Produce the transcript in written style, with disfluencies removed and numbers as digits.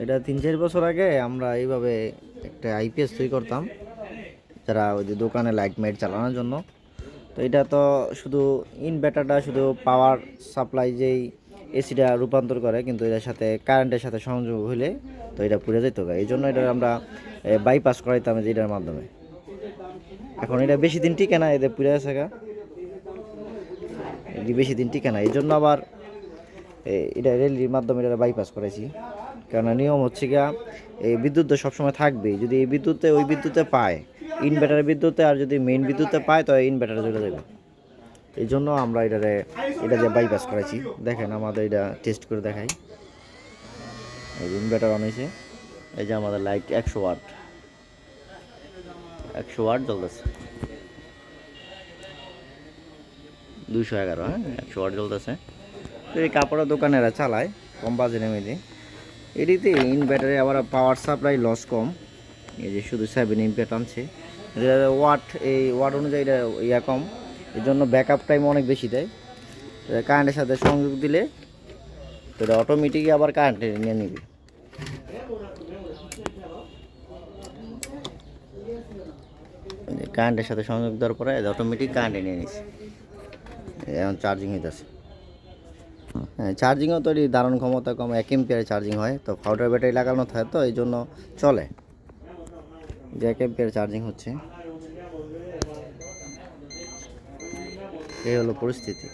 এটা 3-4 বছর আগে আমরা এইভাবে একটা আইপিএস তৈরি করতাম, যারা ওই যে দোকানে লাইট মাইট চালানোর জন্য। তো এটা তো শুধু ইনভার্টারটা শুধু পাওয়ার সাপ্লাই যেই এসিটা রূপান্তর করে, কিন্তু এটার সাথে কারেন্টের সাথে সংযোগ হইলে তো এটা পুড়ে যেত। এই জন্য এটা আমরা বাইপাস করাইতাম যে এটার মাধ্যমে। এখন এটা বেশি দিন টিকে না, এদের পুড়ে গেছে গা, বেশি দিন টিকে না। এই জন্য আবার এটা রেলির মাধ্যমে এটা বাইপাস করেছি। কেননা নিয়ম হচ্ছে গিয়া এই বিদ্যুৎ তো সবসময় থাকবেই, যদি এই বিদ্যুতে ওই বিদ্যুতে পায়, ইনভার্টারের বিদ্যুতে, আর যদি মেইন বিদ্যুতে পায় তো ইনভার্টারে চলে যাবে। এই জন্য আমরা এটা দিয়ে বাইপাস করেছি। দেখেন আমাদের এটা টেস্ট করে দেখাই। এই ইনভার্টার অন হয়েছে, এই যে আমাদের লাইট 100 ওয়াট, 100 ওয়াট জ্বলতেছে, 211, হ্যাঁ 100 ওয়াট জ্বলতেছে। তো এই কাপড়ের দোকানেরা চালায় কম বাজেটের মধ্যে। এটিতে ইনভার্টারে আবার পাওয়ার সাপ্লাই লস কম। এই যে শুধু 7 এম্পিয়ার টানছে, ওয়াট এই ওয়াট অনুযায়ী এটা ইয়া কম, এর জন্য ব্যাকআপ টাইম অনেক বেশি দেয়। কারেন্টের সাথে সংযোগ দিলে তো এটা অটোমেটিকই আবার কারেন্টে নিয়ে নিবে। কারেন্টের সাথে সংযোগ দেওয়ার পরে অটোমেটিক কারেন্টে নিয়ে নিচ্ছে। এখন চার্জিং হইতেছে। হ্যাঁ, চার্জিংও তো দারুণ ক্ষমতা কম, 1 এম্পিয়ারে চার্জিং হয়। তো পাউডার ব্যাটারি লাগানো থাকে, তো এই জন্য চলে যে 1 এম্পিয়ার চার্জিং হচ্ছে। এই হলো পরিস্থিতি।